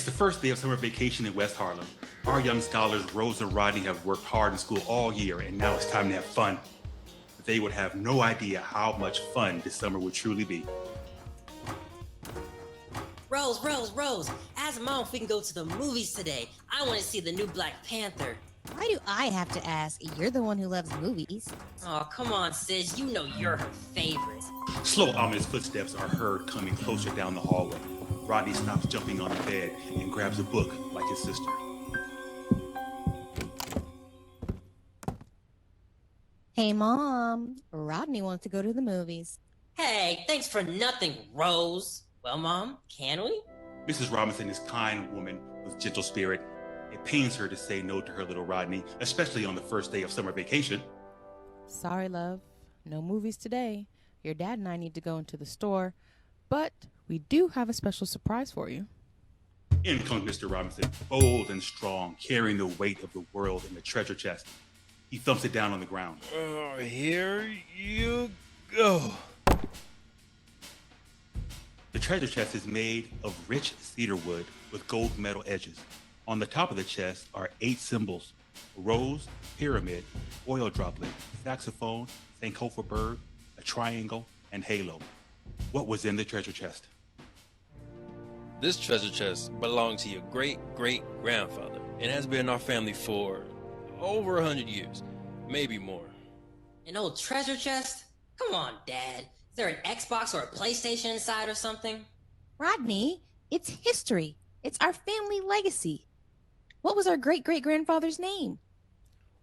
the first day of summer vacation in West Harlem. Our young scholars, Rose and Rodney, have worked hard in school all year, and now it's time to have fun. They would have no idea how much fun this summer would truly be. Rose, ask Mom if we can go to the movies today. I want to see the new Black Panther. Why do I have to ask? You're the one who loves movies. Oh, come on, sis. You know you're her favorite. Slow, ominous footsteps are heard coming closer down the hallway. Rodney stops jumping on the bed and grabs a book like his sister. Hey, Mom. Rodney wants to go to the movies. Hey, thanks for nothing, Rose. Well, Mom, can we? Mrs. Robinson is a kind woman with gentle spirit. It pains her to say no to her little Rodney, especially on the first day of summer vacation. Sorry, love. No movies today. Your dad and I need to go into the store, but we do have a special surprise for you. In comes Mr. Robinson, bold and strong, carrying the weight of the world in the treasure chest. He thumps it down on the ground. Here you go. The treasure chest is made of rich cedar wood with gold metal edges. On the top of the chest are 8 symbols: a rose, pyramid, oil droplet, saxophone, Sankofa bird, a triangle, and halo. What was in the treasure chest? This treasure chest belonged to your great-great-grandfather and has been in our family for over 100 years, maybe more. An old treasure chest? Come on, Dad. Is there an Xbox or a PlayStation inside or something? Rodney, it's history. It's our family legacy. What was our great-great-grandfather's name?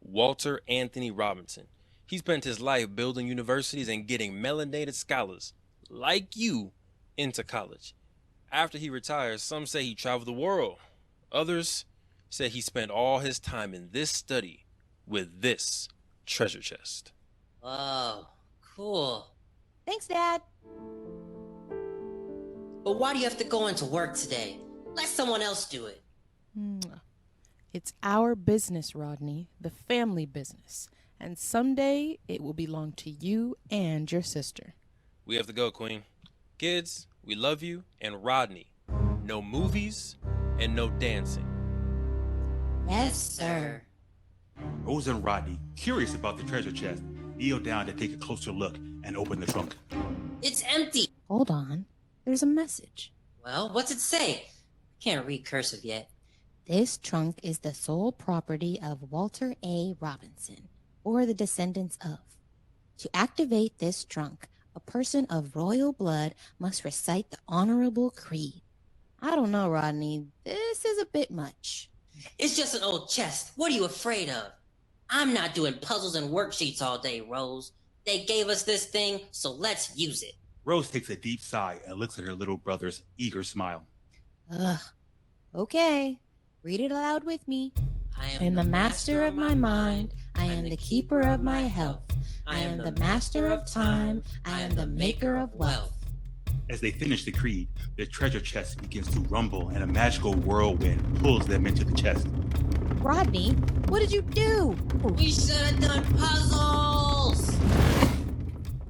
Walter Anthony Robinson. He spent his life building universities and getting melanated scholars, like you, into college. After he retired, some say he traveled the world. Others say he spent all his time in this study with this treasure chest. Whoa, cool. Thanks, Dad. But why do you have to go into work today? Let someone else do it. It's our business, Rodney, the family business. And someday it will belong to you and your sister. We have to go, Queen. Kids, we love you. And Rodney, no movies and no dancing. Yes, sir. Rose and Rodney, curious about the treasure chest, kneel down to take a closer look and open the trunk. It's empty. Hold on. There's a message. Well, what's it say? Can't read cursive yet. This trunk is the sole property of Walter A. Robinson, or the descendants of. To activate this trunk, a person of royal blood must recite the Honorable Creed. I don't know, Rodney. This is a bit much. It's just an old chest. What are you afraid of? I'm not doing puzzles and worksheets all day, Rose. They gave us this thing, so let's use it. Rose takes a deep sigh and looks at her little brother's eager smile. Ugh. Okay. Read it aloud with me. I am the master of my mind. I am the keeper of my health. I am the master of time. I am the maker of wealth. As they finish the creed, the treasure chest begins to rumble and a magical whirlwind pulls them into the chest. Rodney, what did you do? We should have done puzzles!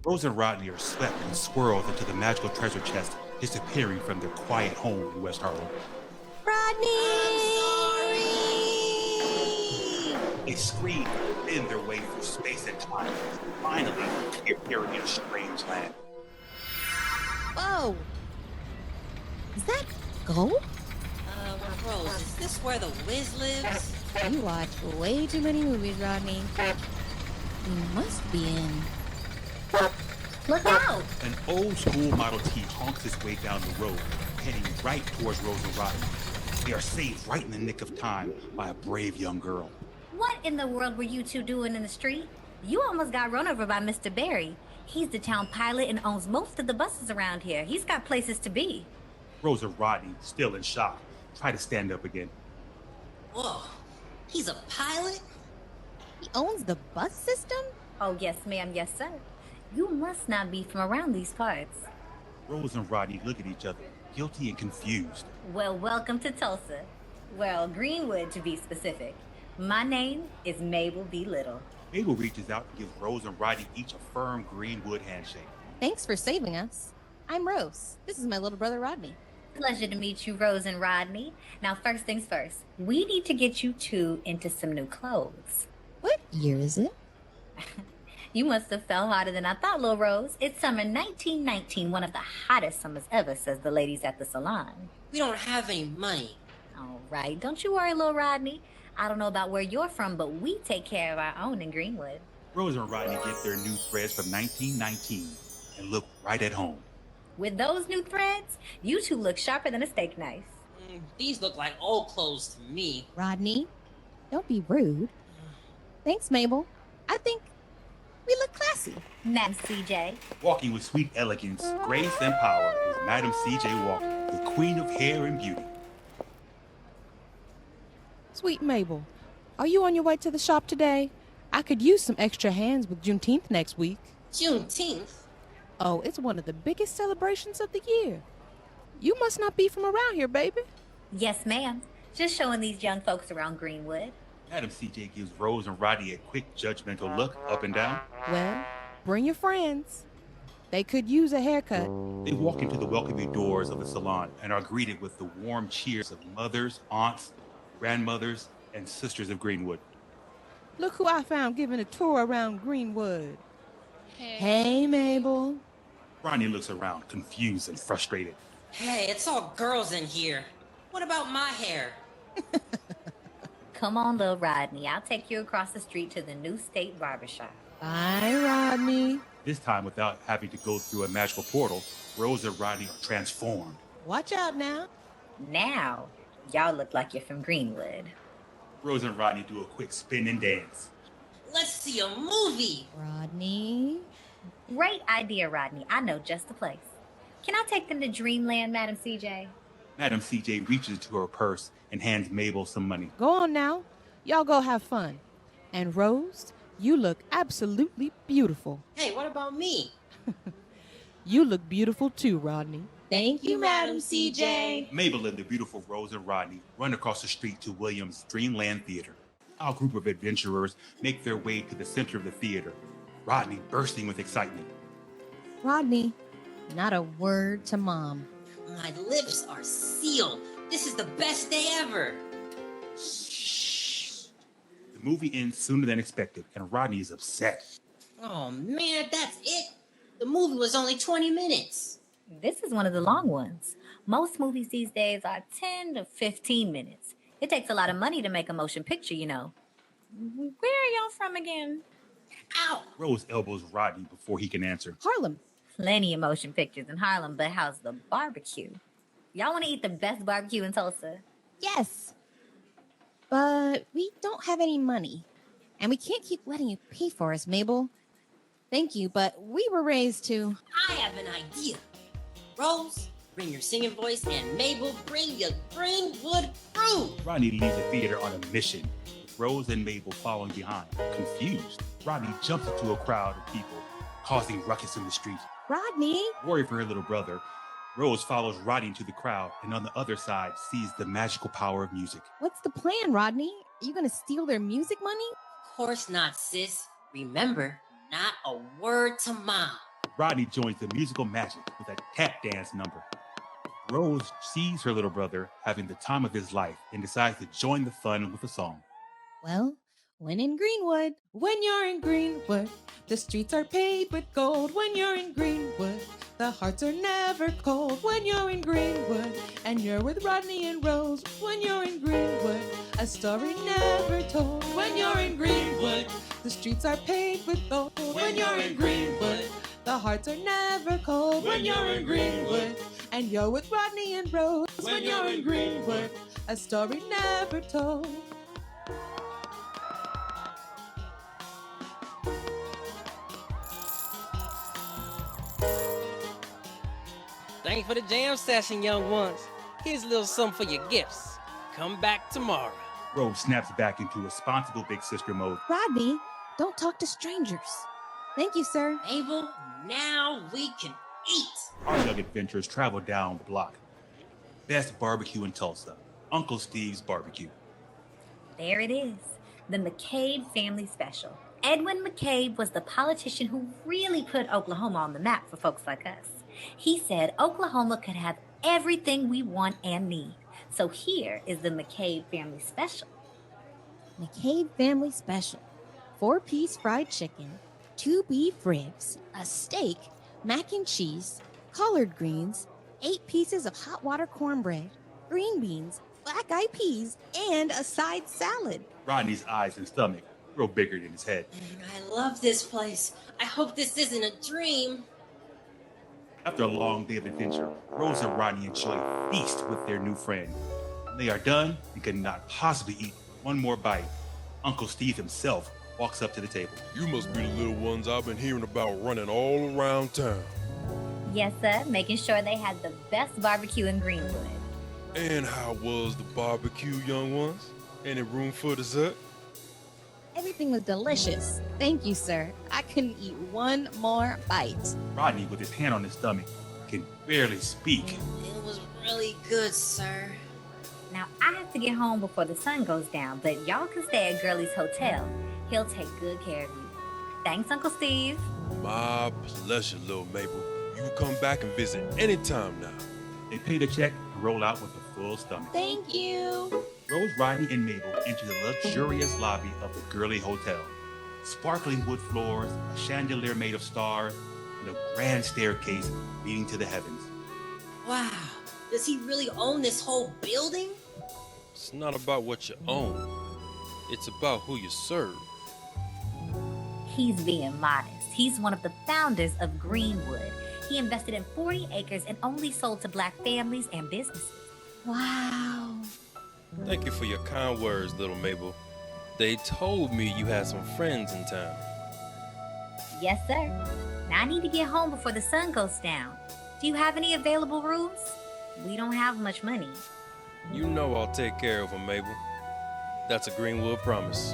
Rose and Rodney are swept and swirled into the magical treasure chest, disappearing from their quiet home in West Harlem. Rodney! They scream and bend their way through space and time, finally appearing in a strange land. Whoa! Is that gold? Rose, is this where the Wiz lives? You watch way too many movies, Rodney. You must be in. Look out! An old school Model T honks its way down the road, heading right towards Rose and Rodney. They are saved right in the nick of time by a brave young girl. What in the world were you two doing in the street? You almost got run over by Mr. Barry. He's the town pilot and owns most of the buses around here. He's got places to be. Rose and Rodney, still in shock, try to stand up again. Whoa, he's a pilot? He owns the bus system? Oh, yes, ma'am. Yes, sir. You must not be from around these parts. Rose and Rodney look at each other, guilty and confused. Well, welcome to Tulsa. Well, Greenwood, to be specific. My name is Mabel B Little. Mabel reaches out and gives Rose and Rodney each a firm greenwood handshake. Thanks for saving us. I'm Rose. This is my little brother, Rodney. Pleasure to meet you, Rose and Rodney. Now, first things first, we need to get you two into some new clothes. What year is it? You must have fell harder than I thought, Lil Rose. It's summer 1919, one of the hottest summers ever, says the ladies at the salon. We don't have any money. All right, don't you worry, Lil Rodney. I don't know about where you're from, but we take care of our own in Greenwood. Rose and Rodney get their new threads from 1919 and look right at home. With those new threads, you two look sharper than a steak knife. These look like old clothes to me. Rodney, don't be rude. Thanks, Mabel. I think we look classy. Madam CJ. Walking with sweet elegance, grace, and power is Madam C.J. Walker, the queen of hair and beauty. Sweet Mabel, are you on your way to the shop today? I could use some extra hands with Juneteenth next week. Juneteenth? Oh, it's one of the biggest celebrations of the year. You must not be from around here, baby. Yes, ma'am. Just showing these young folks around Greenwood. Madam C.J. gives Rose and Rodney a quick, judgmental look up and down. Well, bring your friends. They could use a haircut. They walk into the welcoming doors of the salon and are greeted with the warm cheers of mothers, aunts, grandmothers, and sisters of Greenwood. Look who I found giving a tour around Greenwood. Hey, Mabel. Rodney looks around, confused and frustrated. Hey, it's all girls in here. What about my hair? Come on, Lil Rodney. I'll take you across the street to the new state barbershop. Bye, Rodney. This time, without having to go through a magical portal, Rose and Rodney are transformed. Watch out now. Now, y'all look like you're from Greenwood. Rose and Rodney do a quick spin and dance. Let's see a movie. Rodney. Great idea, Rodney. I know just the place. Can I take them to Dreamland, Madam CJ? Madam C.J. reaches into her purse and hands Mabel some money. Go on now. Y'all go have fun. And Rose, you look absolutely beautiful. Hey, what about me? You look beautiful too, Rodney. Thank you, Madam CJ. Mabel and the beautiful Rose and Rodney run across the street to Williams' Dreamland Theater. Our group of adventurers make their way to the center of the theater, Rodney bursting with excitement. Rodney, not a word to Mom. My lips are sealed. This is the best day ever. Shh. The movie ends sooner than expected, and Rodney is upset. Oh man, that's it? The movie was only 20 minutes. This is one of the long ones. Most movies these days are 10 to 15 minutes. It takes a lot of money to make a motion picture, you know. Where are y'all from again? Ow! Rose elbows Rodney before he can answer. Harlem. Plenty of motion pictures in Harlem, but how's the barbecue? Y'all want to eat the best barbecue in Tulsa? Yes. But we don't have any money. And we can't keep letting you pay for us, Mabel. Thank you, but we were raised to... I have an idea. Rose, bring your singing voice, and Mabel, bring your Greenwood crew. Rodney leaves the theater on a mission, with Rose and Mabel following behind. Confused, Rodney jumps into a crowd of people, causing ruckus in the street. Rodney? Worried for her little brother, Rose follows Rodney into the crowd and on the other side sees the magical power of music. What's the plan, Rodney? Are you going to steal their music money? Of course not, sis. Remember, not a word to Mom. Rodney joins the musical magic with a tap dance number. Rose sees her little brother having the time of his life and decides to join the fun with a song. Well, when in Greenwood. When you're in Greenwood, the streets are paved with gold. When you're in Greenwood, the hearts are never cold. When you're in Greenwood, and you're with Rodney and Rose. When you're in Greenwood, a story never told. When you're in Greenwood, the streets are paved with gold. When you're in Greenwood, the hearts are never cold. When you're in Greenwood, and you're with Rodney and Rose. When you're in Greenwood, a story never told. Thanks for the jam session, young ones. Here's a little something for your gifts. Come back tomorrow. Rose snaps back into responsible big sister mode. Rodney, don't talk to strangers. Thank you, sir. Mabel, now we can eat. Our young adventurers travel down the block. Best barbecue in Tulsa. Uncle Steve's Barbecue. There it is, the McCabe Family Special. Edwin McCabe was the politician who really put Oklahoma on the map for folks like us. He said Oklahoma could have everything we want and need. So here is the McCabe Family Special. McCabe Family Special. 4-piece fried chicken, 2 beef ribs, a steak, mac and cheese, collard greens, 8 pieces of hot water cornbread, green beans, black-eyed peas, and a side salad. Rodney's eyes and stomach grow bigger than his head. Man, I love this place. I hope this isn't a dream. After a long day of adventure, Rose and Rodney enjoy a feast with their new friend. When they are done and could not possibly eat one more bite, Uncle Steve himself walks up to the table. You must be the little ones I've been hearing about running all around town. Yes, sir. Making sure they had the best barbecue in Greenwood. And how was the barbecue, young ones? Any room for dessert? Everything was delicious. Thank you, sir. I couldn't eat one more bite. Rodney, with his hand on his stomach, can barely speak. It was really good, sir. Now, I have to get home before the sun goes down, but y'all can stay at Girlie's Hotel. He'll take good care of you. Thanks, Uncle Steve. My pleasure, little Mabel. You can come back and visit anytime now. They pay the check and roll out with a full stomach. Thank you. Rose, Rodney, and Mabel enter the luxurious lobby of the Girlie Hotel. Sparkling wood floors, a chandelier made of stars, and a grand staircase leading to the heavens. Wow. Does he really own this whole building? It's not about what you own. It's about who you serve. He's being modest. He's one of the founders of Greenwood. He invested in 40 acres and only sold to Black families and businesses. Wow. Thank you for your kind words, little Mabel. They told me you had some friends in town. Yes, sir. Now I need to get home before the sun goes down. Do you have any available rooms? We don't have much money. You know I'll take care of them, Mabel. That's a Greenwood promise.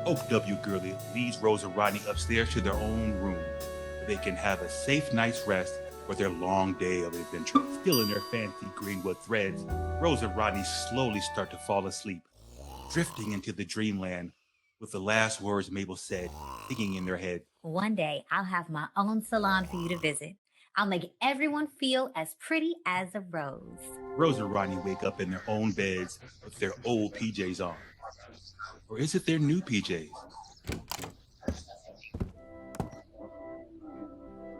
Oak W. Girlie leads Rose and Rodney upstairs to their own room, where they can have a safe night's rest for their long day of adventure. Still in their fancy Greenwood threads, Rose and Rodney slowly start to fall asleep, drifting into the dreamland with the last words Mabel said singing in their head. One day, I'll have my own salon for you to visit. I'll make everyone feel as pretty as a rose. Rose and Rodney wake up in their own beds with their old PJs on. Or is it their new PJs?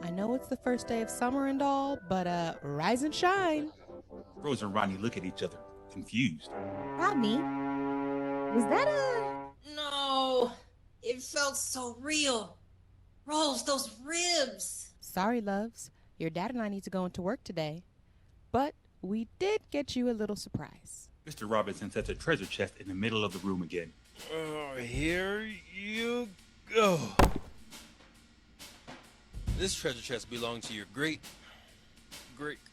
I know it's the first day of summer and all, but rise and shine. Rose and Rodney look at each other, confused. Rodney, was that No. It felt so real. Rose, those ribs. Sorry, loves. Your dad and I need to go into work today. But we did get you a little surprise. Mr. Robinson sets a treasure chest in the middle of the room again. Here you go. This treasure chest belonged to your great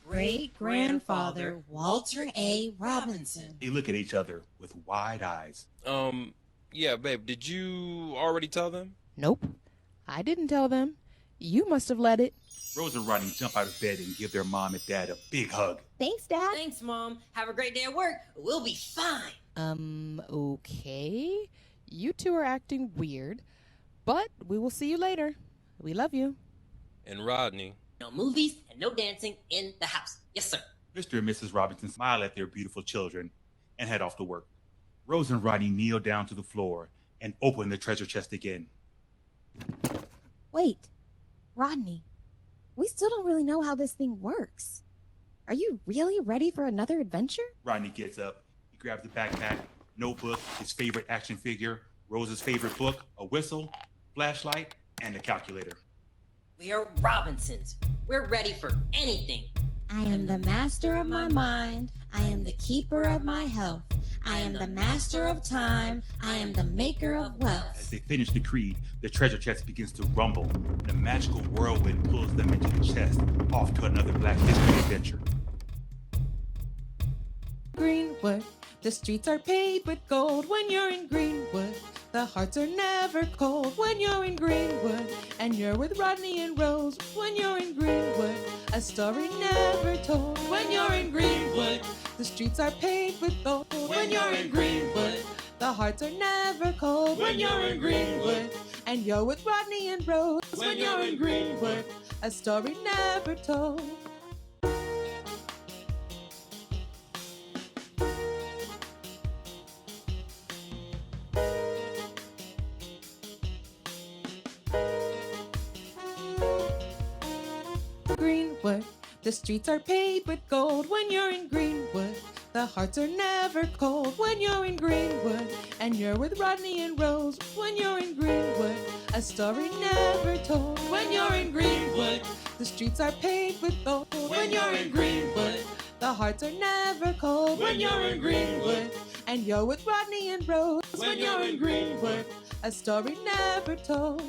great-grandfather Walter A. Robinson? They look at each other with wide eyes. Yeah, babe, did you already tell them? Nope. I didn't tell them. You must have let it. Rose and Rodney jump out of bed and give their mom and dad a big hug. Thanks, Dad. Thanks, Mom. Have a great day at work. We'll be fine. Okay. You two are acting weird, but we will see you later. We love you. And Rodney. No movies and no dancing in the house. Yes, sir. Mr. and Mrs. Robinson smile at their beautiful children and head off to work. Rose and Rodney kneel down to the floor and open the treasure chest again. Wait, Rodney, we still don't really know how this thing works. Are you really ready for another adventure? Rodney gets up. He grabs the backpack, notebook, his favorite action figure, Rose's favorite book, a whistle, flashlight, and a calculator. We are Robinsons. We're ready for anything. I am the master of my mind. I am the keeper of my health. I am the master of time. I am the maker of As wealth. they finish the creed, the treasure chest begins to rumble, and a magical whirlwind pulls them into the chest, off to another Black History adventure. Greenwood, the streets are paved with gold when you're in Greenwood. The hearts are never cold when you're in Greenwood. And you're with Rodney and Rose when you're in Greenwood. A story never told when you're in Greenwood. The streets are paved with gold when you're in Greenwood. The hearts are never cold when you're in Greenwood. And you're with Rodney and Rose when you're in Greenwood. A story never told. Greenwood. The streets are paved with gold when you're in Greenwood. The hearts are never cold when you're in Greenwood. And you're with Rodney and Rose when you're in Greenwood. A story never told when you're in Greenwood. The streets are paved with gold when you're in Greenwood. The hearts are never cold when you're in Greenwood. And you're with Rodney and Rose when you're in Greenwood. A story never told.